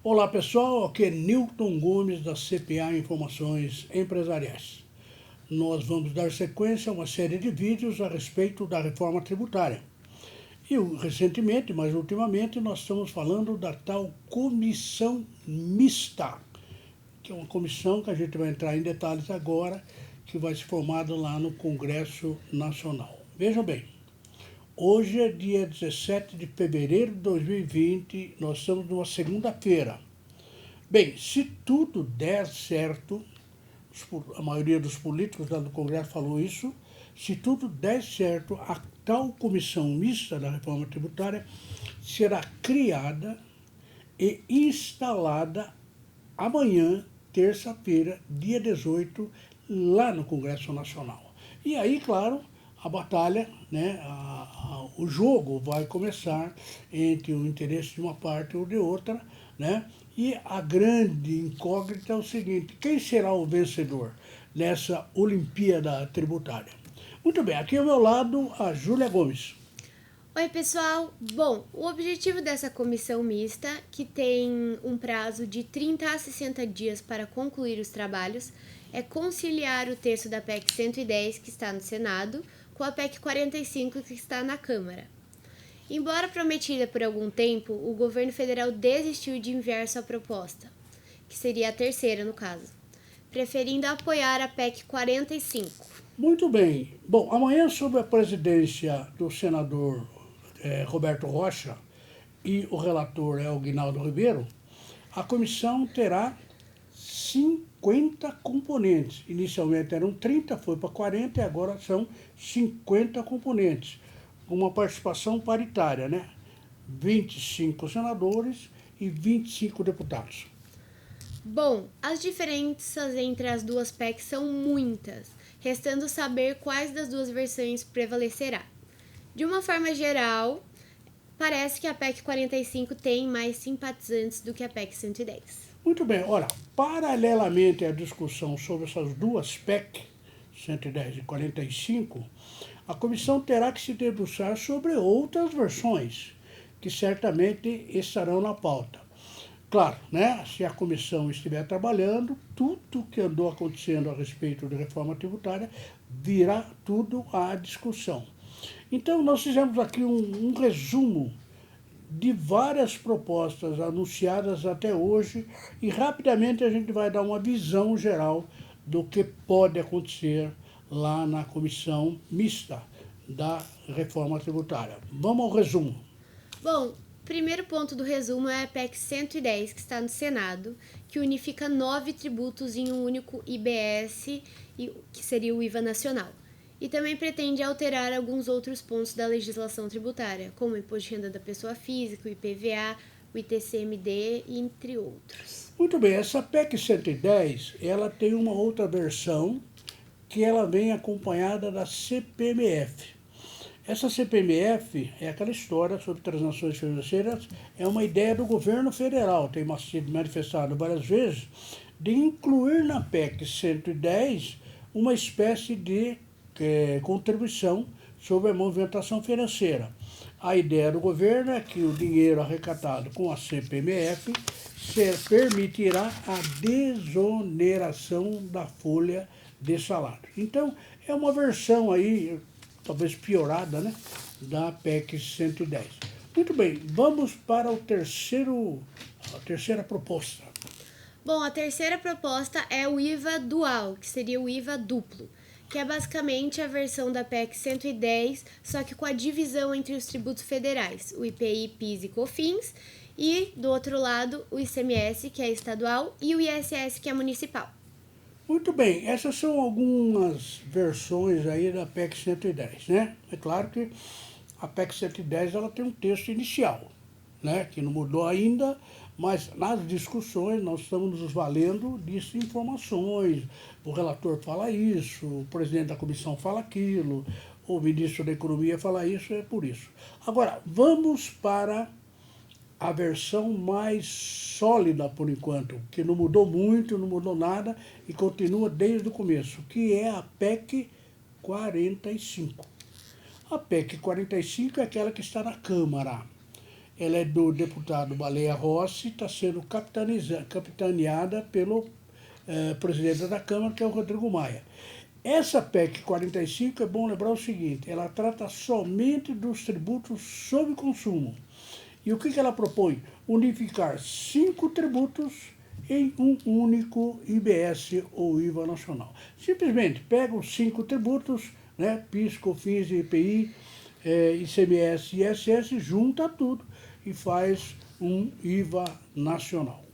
Olá pessoal, aqui é Newton Gomes da CPA Informações Empresariais. Nós vamos dar sequência a uma série de vídeos a respeito da reforma tributária. E recentemente, mas ultimamente, nós estamos falando da tal comissão mista, que é uma comissão que a gente vai entrar em detalhes agora, que vai ser formada lá no Congresso Nacional. Vejam bem, hoje é dia 17 de fevereiro de 2020, nós estamos numa segunda-feira. Bem, se tudo der certo, a maioria dos políticos lá do Congresso falou isso, se tudo der certo, a tal comissão mista da reforma tributária será criada e instalada amanhã, terça-feira, dia 18, lá no Congresso Nacional. E aí, claro, a batalha, né, o jogo vai começar entre o interesse de uma parte ou de outra, né? E a grande incógnita é o seguinte: quem será o vencedor nessa Olimpíada Tributária? Muito bem, aqui ao meu lado a Júlia Gomes. Oi pessoal, bom, o objetivo dessa comissão mista, que tem um prazo de 30 a 60 dias para concluir os trabalhos, é conciliar o texto da PEC 110, que está no Senado, com a PEC 45, que está na Câmara. Embora prometida por algum tempo, o governo federal desistiu de enviar sua proposta, que seria a terceira no caso, preferindo apoiar a PEC 45. Muito bem. Bom, amanhã, sob a presidência do senador Roberto Rocha e o relator é o Guinaldo Ribeiro, a comissão terá 50 componentes. Inicialmente eram 30, foi para 40 e agora são 50 componentes. Uma participação paritária, né? 25 senadores e 25 deputados. Bom, as diferenças entre as duas PECs são muitas, restando saber quais das duas versões prevalecerá. De uma forma geral, parece que a PEC 45 tem mais simpatizantes do que a PEC 110. Muito bem, olha, paralelamente à discussão sobre essas duas PEC, 110 e 45, a comissão terá que se debruçar sobre outras versões, que certamente estarão na pauta. Claro, né, se a comissão estiver trabalhando, tudo que andou acontecendo a respeito de reforma tributária virá tudo à discussão. Então, nós fizemos aqui um resumo de várias propostas anunciadas até hoje e rapidamente a gente vai dar uma visão geral do que pode acontecer lá na comissão mista da reforma tributária. Vamos ao resumo. Bom, o primeiro ponto do resumo é a PEC 110, que está no Senado, que unifica 9 tributos em um único IBS, que seria o IVA nacional. E também pretende alterar alguns outros pontos da legislação tributária, como o Imposto de Renda da Pessoa Física, o IPVA, o ITCMD, entre outros. Muito bem, essa PEC 110, ela tem uma outra versão que ela vem acompanhada da CPMF. Essa CPMF é aquela história sobre transações financeiras, é uma ideia do governo federal, tem sido manifestado várias vezes, de incluir na PEC 110 uma espécie de contribuição sobre a movimentação financeira. A ideia do governo é que o dinheiro arrecadado com a CPMF permitirá a desoneração da folha de salário. Então, é uma versão aí, talvez piorada, né, da PEC 110. Muito bem, vamos para a terceira proposta. Bom, a terceira proposta é o IVA dual, que seria o IVA duplo, que é basicamente a versão da PEC 110, só que com a divisão entre os tributos federais, o IPI, PIS e COFINS, e, do outro lado, o ICMS, que é estadual, e o ISS, que é municipal. Muito bem, essas são algumas versões aí da PEC 110, né? É claro que a PEC 110 ela tem um texto inicial, né, que não mudou ainda, mas nas discussões nós estamos nos valendo disso, informações, o relator fala isso, o presidente da comissão fala aquilo, o ministro da Economia fala isso, é por isso. Agora, vamos para a versão mais sólida por enquanto, que não mudou muito, não mudou nada e continua desde o começo, que é a PEC 45. A PEC 45 é aquela que está na Câmara. ela é do deputado Baleia Rossi, está sendo capitaneada pelo presidente da Câmara, que é o Rodrigo Maia. Essa PEC 45, é bom lembrar o seguinte, ela trata somente dos tributos sobre consumo. E o que ela propõe? Unificar 5 tributos em um único IBS ou IVA nacional. Simplesmente pega os 5 tributos, né, PIS, COFINS, IPI, ICMS e ISS, junta tudo e faz um IVA nacional.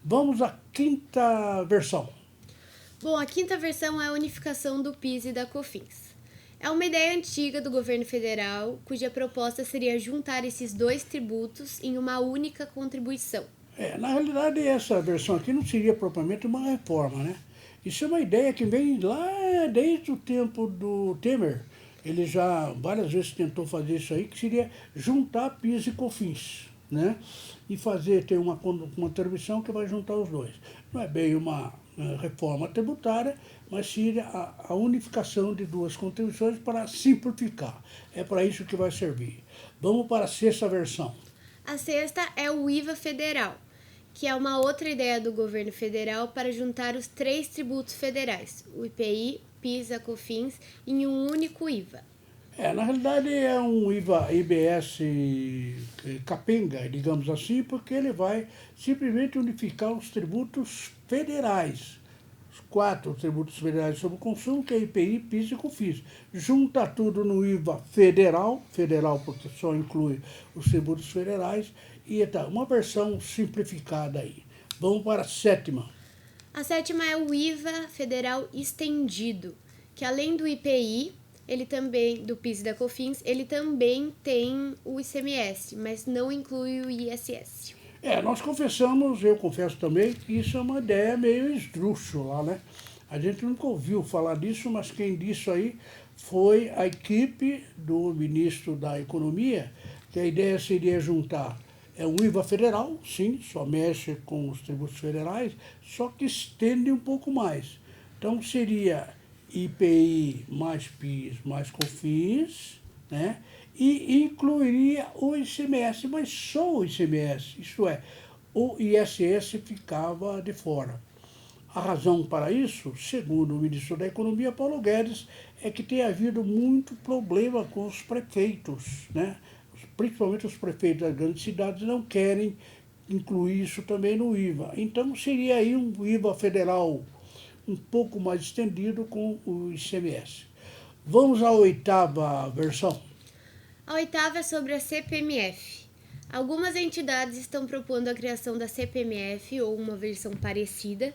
Vamos à quinta versão. Bom, a quinta versão é a unificação do PIS e da COFINS. É uma ideia antiga do governo federal, cuja proposta seria juntar esses 2 tributos em uma única contribuição. Na realidade, essa versão aqui não seria propriamente uma reforma, né? Isso é uma ideia que vem lá desde o tempo do Temer. Ele já várias vezes tentou fazer isso aí, que seria juntar PIS e COFINS, né? E ter uma contribuição que vai juntar os dois. Não é bem uma reforma tributária, mas seria a unificação de 2 contribuições para simplificar. É para isso que vai servir. Vamos para a sexta versão. A sexta é o IVA federal, que é uma outra ideia do governo federal para juntar os 3 tributos federais, o IPI, PIS e COFINS, em um único IVA. Na realidade é um IBS capenga, digamos assim, porque ele vai simplesmente unificar os tributos federais. Os 4 tributos federais sobre o consumo, que é IPI, PIS e COFINS. Junta tudo no IVA federal porque só inclui os tributos federais, e tá uma versão simplificada aí. Vamos para a sétima. A sétima é o IVA federal estendido, que além do IPI, ele também, do PIS e da COFINS, ele também tem o ICMS, mas não inclui o ISS. Eu confesso também, que isso é uma ideia meio esdrúxula, né? A gente nunca ouviu falar disso, mas quem disse aí foi a equipe do ministro da Economia, que a ideia seria juntar um IVA federal, sim, só mexe com os tributos federais, só que estende um pouco mais. Então seria IPI mais PIS mais COFINS, né? E incluiria o ICMS, mas só o ICMS, isto é, o ISS ficava de fora. A razão para isso, segundo o ministro da Economia, Paulo Guedes, é que tem havido muito problema com os prefeitos, né? Principalmente os prefeitos das grandes cidades não querem incluir isso também no IVA. Então seria aí um IVA federal um pouco mais estendido com o ICMS. Vamos à oitava versão. A oitava é sobre a CPMF. Algumas entidades estão propondo a criação da CPMF ou uma versão parecida,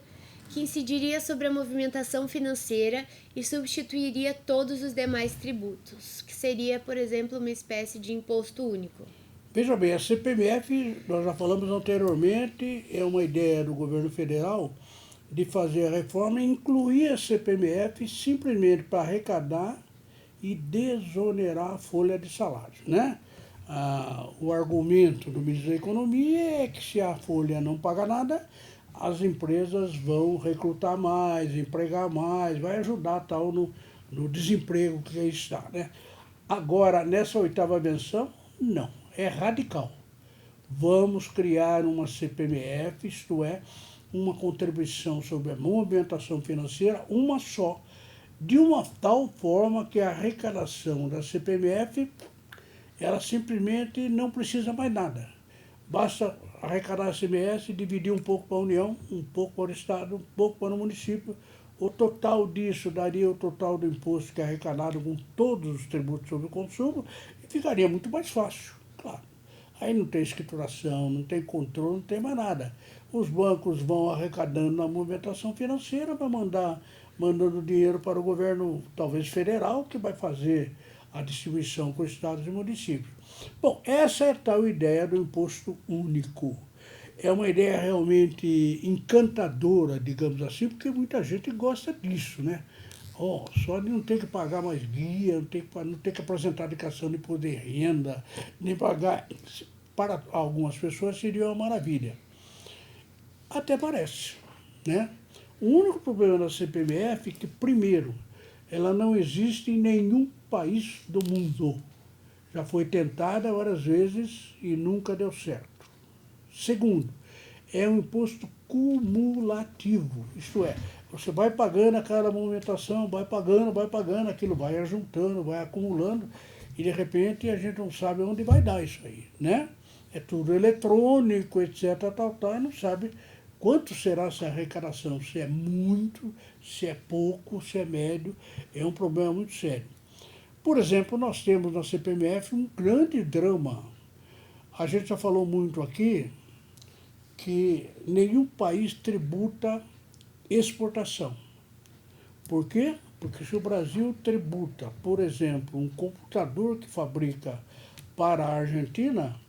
que incidiria sobre a movimentação financeira e substituiria todos os demais tributos, que seria, por exemplo, uma espécie de imposto único. Veja bem, a CPMF, nós já falamos anteriormente, é uma ideia do governo federal de fazer a reforma e incluir a CPMF simplesmente para arrecadar e desonerar a folha de salário, né? O argumento do ministro da Economia é que se a folha não paga nada, as empresas vão recrutar mais, empregar mais, vai ajudar tal no desemprego que aí está, né? Agora, nessa oitava versão, não, é radical. Vamos criar uma CPMF, isto é, uma contribuição sobre a movimentação financeira, uma só, de uma tal forma que a arrecadação da CPMF, ela simplesmente não precisa mais nada. Basta arrecadar a ICMS, dividir um pouco para a União, um pouco para o Estado, um pouco para o município. O total disso daria o total do imposto que é arrecadado com todos os tributos sobre o consumo e ficaria muito mais fácil, claro. Aí não tem escrituração, não tem controle, não tem mais nada. Os bancos vão arrecadando na movimentação financeira, mandando dinheiro para o governo, talvez federal, que vai fazer a distribuição com os estados e municípios. Bom, essa é a tal ideia do imposto único. É uma ideia realmente encantadora, digamos assim, porque muita gente gosta disso, né? Só de não ter que pagar mais guia, não ter que apresentar declaração de imposto de renda, nem pagar. Para algumas pessoas seria uma maravilha. Até parece, né? O único problema da CPMF é que, primeiro, ela não existe em nenhum país do mundo. Já foi tentada várias vezes e nunca deu certo. Segundo, é um imposto cumulativo, isto é, você vai pagando a cada movimentação, vai pagando, aquilo vai juntando, vai acumulando, e de repente a gente não sabe onde vai dar isso aí, né? É tudo eletrônico, etc, tal, e não sabe quanto será essa arrecadação, se é muito, se é pouco, se é médio, é um problema muito sério. Por exemplo, nós temos na CPMF um grande drama. A gente já falou muito aqui que nenhum país tributa exportação. Por quê? Porque se o Brasil tributa, por exemplo, um computador que fabrica para a Argentina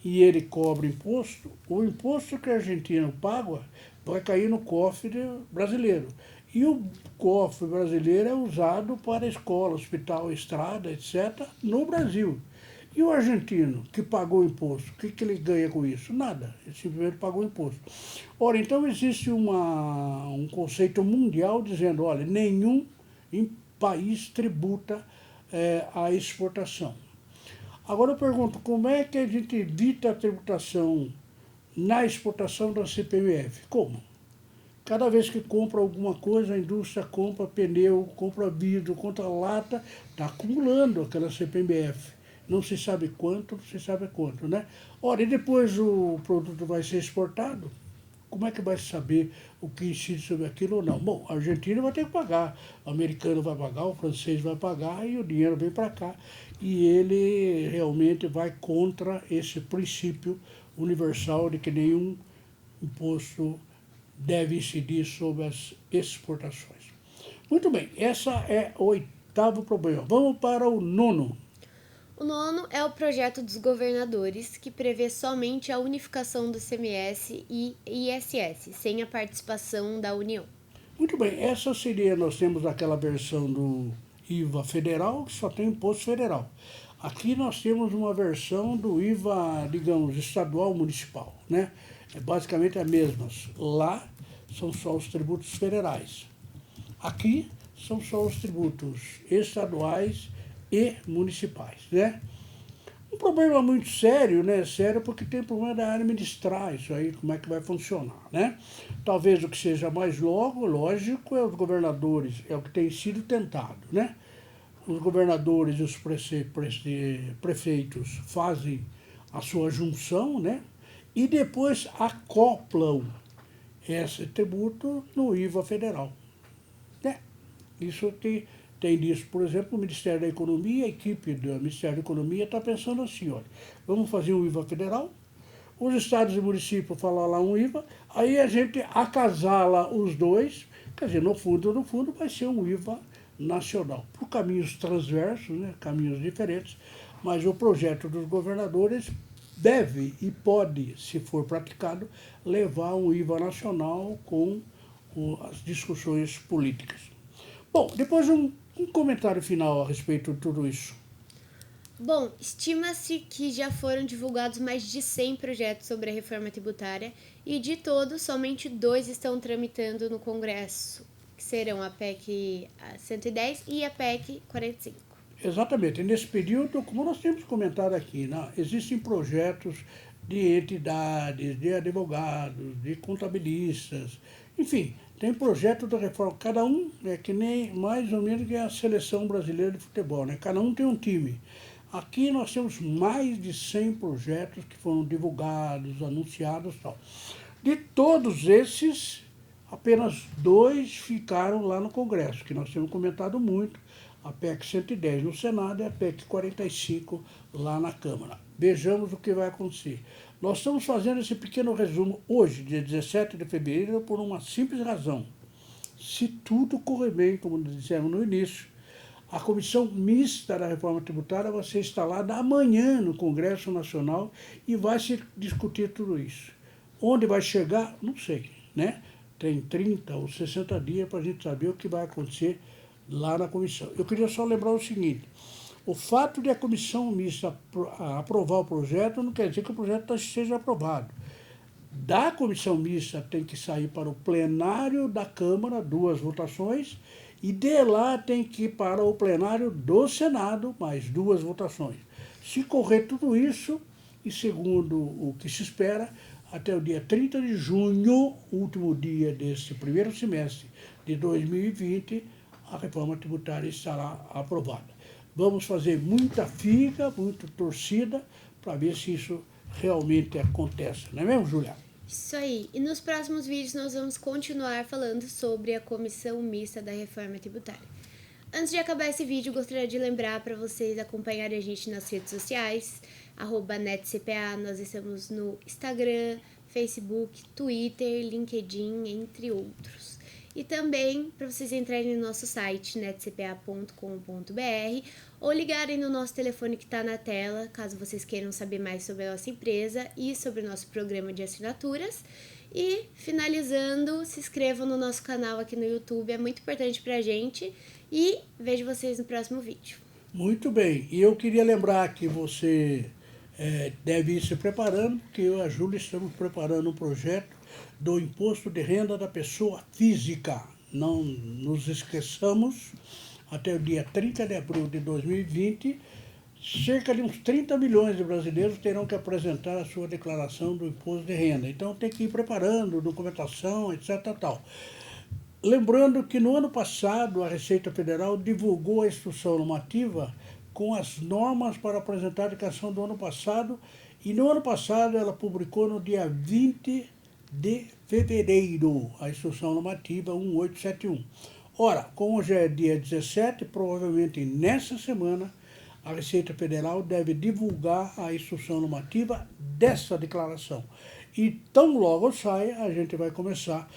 e ele cobra imposto, o imposto que a Argentina paga vai cair no cofre brasileiro. E o cofre brasileiro é usado para escola, hospital, estrada, etc., no Brasil. E o argentino que pagou o imposto, o que ele ganha com isso? Nada, ele simplesmente pagou o imposto. Ora, então existe um conceito mundial dizendo, olha, nenhum país tributa a exportação. Agora eu pergunto, como é que a gente evita a tributação na exportação da CPMF? Como? Cada vez que compra alguma coisa, a indústria compra pneu, compra vidro, compra lata, está acumulando aquela CPMF. Não se sabe quanto, não se sabe quanto, né? Ora, e depois o produto vai ser exportado? Como é que vai saber o que incide sobre aquilo ou não? Bom, a Argentina vai ter que pagar, o americano vai pagar, o francês vai pagar e o dinheiro vem para cá. E ele realmente vai contra esse princípio universal de que nenhum imposto deve incidir sobre as exportações. Muito bem, essa é o 8º problema. Vamos para o 9º. O 9º é o projeto dos governadores, que prevê somente a unificação do ICMS e ISS, sem a participação da União. Muito bem, essa seria, nós temos aquela versão do IVA federal, que só tem imposto federal. Aqui nós temos uma versão do IVA, digamos, estadual municipal, né? É basicamente a mesma. Lá são só os tributos federais. Aqui são só os tributos estaduais e municipais, né? Um problema muito sério, né? Sério porque tem problema da administrar isso aí, como é que vai funcionar, né? Talvez o que seja mais lógico é os governadores, é o que tem sido tentado, né? Os governadores e os prefeitos fazem a sua junção, né? E depois acoplam esse tributo no IVA federal, né? Isso que tem disso, por exemplo, o Ministério da Economia, a equipe do Ministério da Economia está pensando assim, olha, vamos fazer um IVA federal, os estados e municípios falam lá um IVA, aí a gente acasala os dois, quer dizer, no fundo vai ser um IVA nacional, por caminhos transversos, né, caminhos diferentes, mas o projeto dos governadores deve e pode, se for praticado, levar um IVA nacional com as discussões políticas. Bom, depois um comentário final a respeito de tudo isso. Bom, estima-se que já foram divulgados mais de 100 projetos sobre a reforma tributária e, de todos, somente 2 estão tramitando no Congresso, que serão a PEC 110 e a PEC 45. Exatamente. Nesse período, como nós temos comentado aqui, né, existem projetos de entidades, de advogados, de contabilistas, enfim, tem projeto da reforma. Cada um é que nem mais ou menos que a seleção brasileira de futebol, né? Cada um tem um time. Aqui nós temos mais de 100 projetos que foram divulgados, anunciados e tal. De todos esses, apenas 2 ficaram lá no Congresso, que nós temos comentado muito, a PEC 110 no Senado e a PEC 45 lá na Câmara. Vejamos o que vai acontecer. Nós estamos fazendo esse pequeno resumo hoje, dia 17 de fevereiro, por uma simples razão. Se tudo correr bem, como dissemos no início, a Comissão Mista da Reforma Tributária vai ser instalada amanhã no Congresso Nacional e vai se discutir tudo isso. Onde vai chegar, não sei, né? Tem 30 ou 60 dias para a gente saber o que vai acontecer lá na comissão. Eu queria só lembrar o seguinte, o fato de a Comissão Mista aprovar o projeto não quer dizer que o projeto seja aprovado. Da Comissão Mista tem que sair para o plenário da Câmara, 2 votações, e de lá tem que ir para o plenário do Senado, mais 2 votações. Se correr tudo isso, e segundo o que se espera, até o dia 30 de junho, último dia deste primeiro semestre de 2020, a reforma tributária estará aprovada. Vamos fazer muita figa, muita torcida, para ver se isso realmente acontece. Não é mesmo, Julia? Isso aí. E nos próximos vídeos nós vamos continuar falando sobre a comissão mista da reforma tributária. Antes de acabar esse vídeo, gostaria de lembrar para vocês acompanharem a gente nas redes sociais, @netcpa, nós estamos no Instagram, Facebook, Twitter, LinkedIn, entre outros. E também para vocês entrarem no nosso site, netcpa.com.br, ou ligarem no nosso telefone que está na tela, caso vocês queiram saber mais sobre a nossa empresa e sobre o nosso programa de assinaturas. E, finalizando, se inscrevam no nosso canal aqui no YouTube, é muito importante para a gente. E vejo vocês no próximo vídeo. Muito bem, e eu queria lembrar que você deve ir se preparando, porque eu e a Júlia estamos preparando um projeto do imposto de renda da pessoa física. Não nos esqueçamos, até o dia 30 de abril de 2020, cerca de uns 30 milhões de brasileiros terão que apresentar a sua declaração do imposto de renda. Então tem que ir preparando, documentação, etc. Tal. Lembrando que no ano passado a Receita Federal divulgou a instrução normativa com as normas para apresentar a declaração do ano passado, e no ano passado ela publicou no dia 20 de fevereiro a instrução normativa 1871. Ora, como já é dia 17, provavelmente nessa semana a Receita Federal deve divulgar a instrução normativa dessa declaração. E tão logo saia, a gente vai começar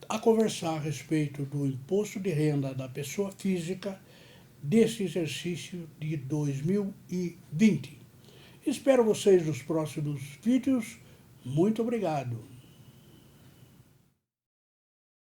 a conversar a respeito do imposto de renda da pessoa física desse exercício de 2020. Espero vocês nos próximos vídeos. Muito obrigado.